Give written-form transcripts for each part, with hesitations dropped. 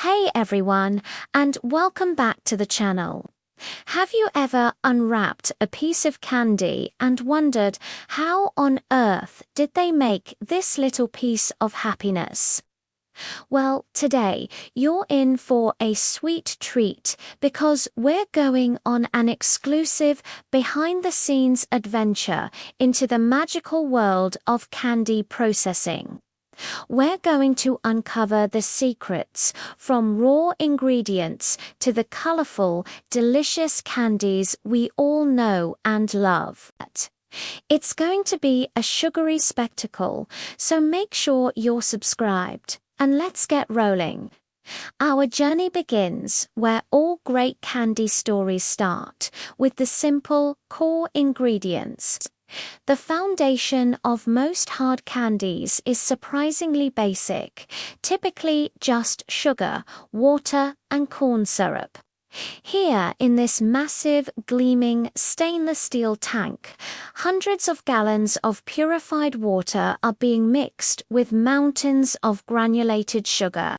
Hey everyone, and welcome back to the channel. Have you ever unwrapped a piece of candy and wondered how on earth did they make this little piece of happiness? Well, today you're in for a sweet treat because we're going on an exclusive behind-the-scenes adventure into the magical world of candy processing. We're going to uncover the secrets from raw ingredients to the colorful, delicious candies we all know and love. It's going to be a sugary spectacle, so make sure you're subscribed, and let's get rolling. Our journey begins where all great candy stories start, with the simple core ingredients. The foundation of most hard candies is surprisingly basic, typically just sugar, water, and corn syrup. Here, in this massive, gleaming stainless steel tank, hundreds of gallons of purified water are being mixed with mountains of granulated sugar.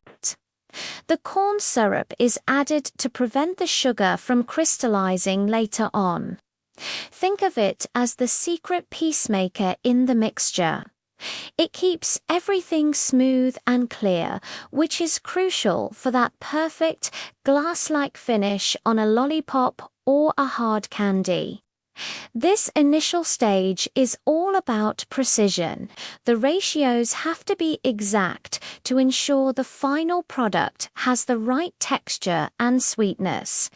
The corn syrup is added to prevent the sugar from crystallizing later on. Think of it as the secret peacemaker in the mixture. It keeps everything smooth and clear, which is crucial for that perfect glass-like finish on a lollipop or a hard candy. This initial stage is all about precision. The ratios have to be exact to ensure the final product has the right texture and sweetness.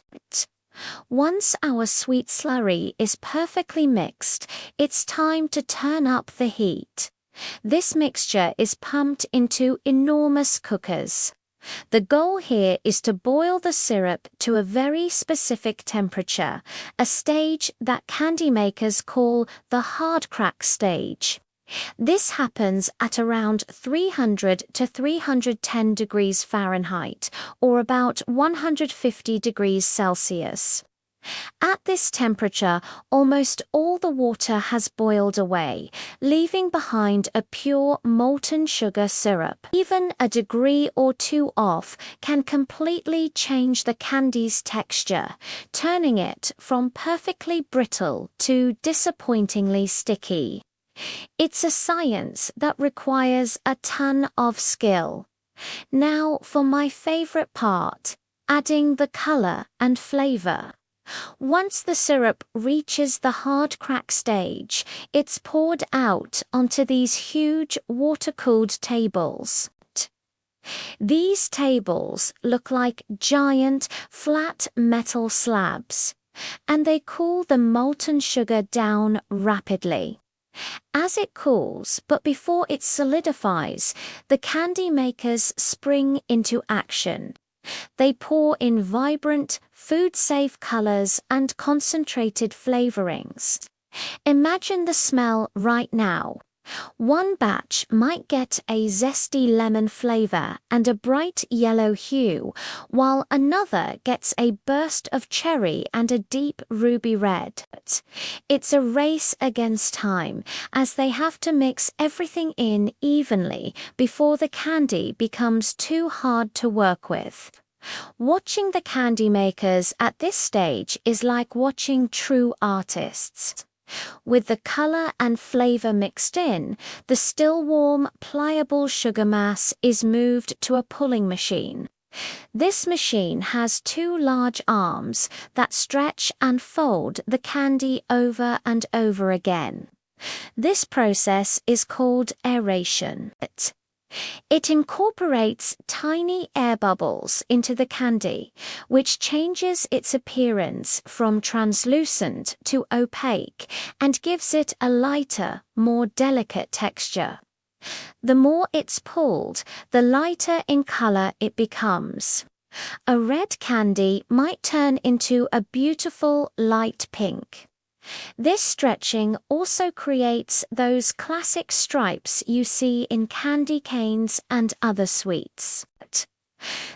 Once our sweet slurry is perfectly mixed, it's time to turn up the heat. This mixture is pumped into enormous cookers. The goal here is to boil the syrup to a very specific temperature, a stage that candy makers call the hard crack stage. This happens at around 300 to 310 degrees Fahrenheit, or about 150 degrees Celsius. At this temperature, almost all the water has boiled away, leaving behind a pure molten sugar syrup. Even a degree or two off can completely change the candy's texture, turning it from perfectly brittle to disappointingly sticky. It's a science that requires a ton of skill. Now for my favorite part, adding the color and flavor. Once the syrup reaches the hard crack stage, it's poured out onto these huge water-cooled tables. These tables look like giant, flat metal slabs, and they cool the molten sugar down rapidly. As it cools, but before it solidifies, the candy makers spring into action. They pour in vibrant, food-safe colors and concentrated flavorings. Imagine the smell right now. One batch might get a zesty lemon flavor and a bright yellow hue, while another gets a burst of cherry and a deep ruby red. It's a race against time, as they have to mix everything in evenly before the candy becomes too hard to work with. Watching the candy makers at this stage is like watching true artists. With the color and flavor mixed in, the still warm, pliable sugar mass is moved to a pulling machine. This machine has two large arms that stretch and fold the candy over and over again. This process is called aeration. It incorporates tiny air bubbles into the candy, which changes its appearance from translucent to opaque and gives it a lighter, more delicate texture. The more it's pulled, the lighter in color it becomes. A red candy might turn into a beautiful light pink. This stretching also creates those classic stripes you see in candy canes and other sweets.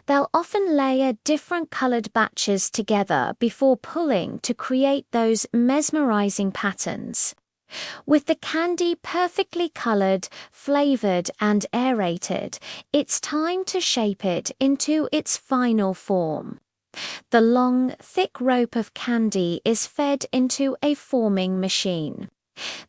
They'll often layer different colored batches together before pulling to create those mesmerizing patterns. With the candy perfectly colored, flavored, and aerated, it's time to shape it into its final form. The long, thick rope of candy is fed into a forming machine.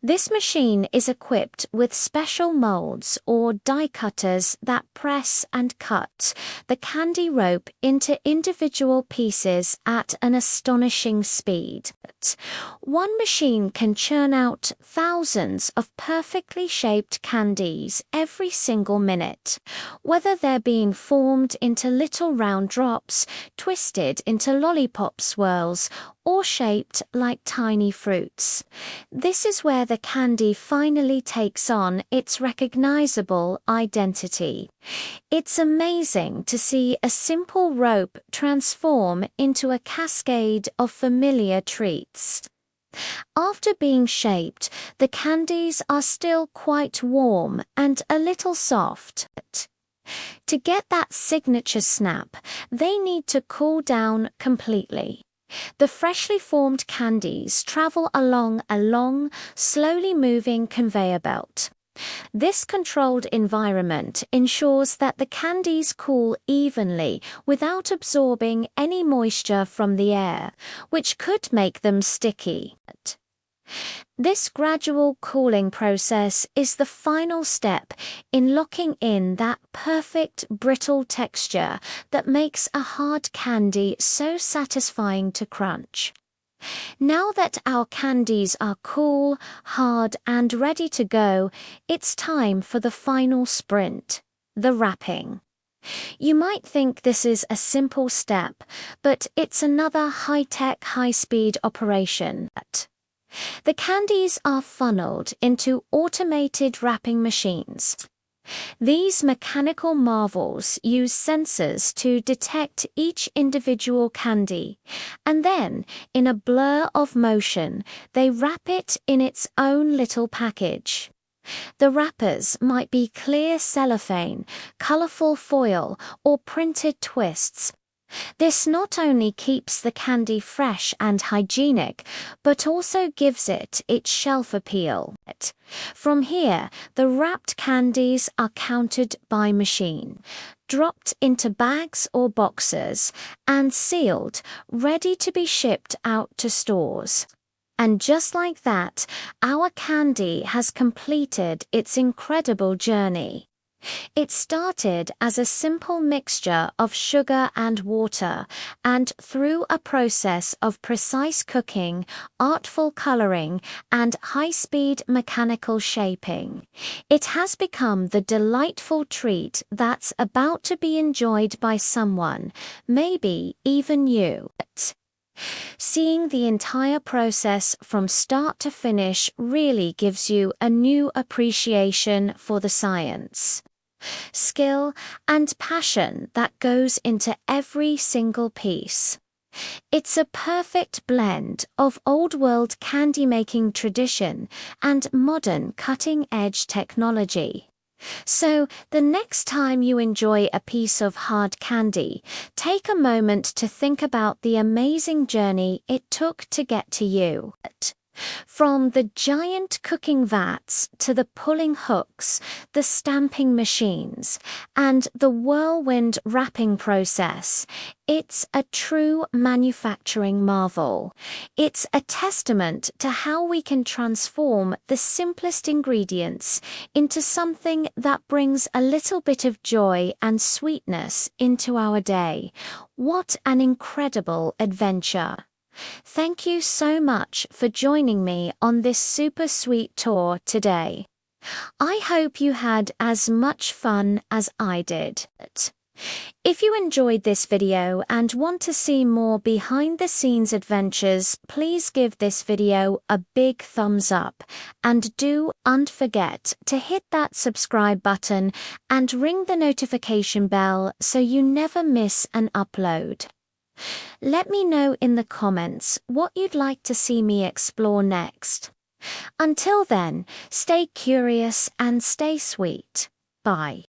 This machine is equipped with special molds or die cutters that press and cut the candy rope into individual pieces at an astonishing speed. One machine can churn out thousands of perfectly shaped candies every single minute, whether they're being formed into little round drops, twisted into lollipop swirls, or shaped like tiny fruits. This is where the candy finally takes on its recognizable identity. It's amazing to see a simple rope transform into a cascade of familiar treats. After being shaped, the candies are still quite warm and a little soft. To get that signature snap, they need to cool down completely. The freshly formed candies travel along a long, slowly moving conveyor belt. This controlled environment ensures that the candies cool evenly without absorbing any moisture from the air, which could make them sticky. This gradual cooling process is the final step in locking in that perfect brittle texture that makes a hard candy so satisfying to crunch. Now that our candies are cool, hard, and ready to go, it's time for the final sprint, the wrapping. You might think this is a simple step, but it's another high-tech, high-speed operation. The candies are funneled into automated wrapping machines. These mechanical marvels use sensors to detect each individual candy, and then, in a blur of motion, they wrap it in its own little package. The wrappers might be clear cellophane, colorful foil, or printed twists. This not only keeps the candy fresh and hygienic, but also gives it its shelf appeal. From here, the wrapped candies are counted by machine, dropped into bags or boxes, and sealed, ready to be shipped out to stores. And just like that, our candy has completed its incredible journey. It started as a simple mixture of sugar and water, and through a process of precise cooking, artful coloring, and high-speed mechanical shaping, it has become the delightful treat that's about to be enjoyed by someone, maybe even you. Seeing the entire process from start to finish really gives you a new appreciation for the science, skill, and passion that goes into every single piece. It's a perfect blend of old-world candy-making tradition and modern cutting-edge technology. So, the next time you enjoy a piece of hard candy, take a moment to think about the amazing journey it took to get to you. From the giant cooking vats to the pulling hooks, the stamping machines, and the whirlwind wrapping process, it's a true manufacturing marvel. It's a testament to how we can transform the simplest ingredients into something that brings a little bit of joy and sweetness into our day. What an incredible adventure! Thank you so much for joining me on this super sweet tour today. I hope you had as much fun as I did. If you enjoyed this video and want to see more behind-the-scenes adventures, please give this video a big thumbs up, and don't forget to hit that subscribe button and ring the notification bell so you never miss an upload. Let me know in the comments what you'd like to see me explore next. Until then, stay curious and stay sweet. Bye.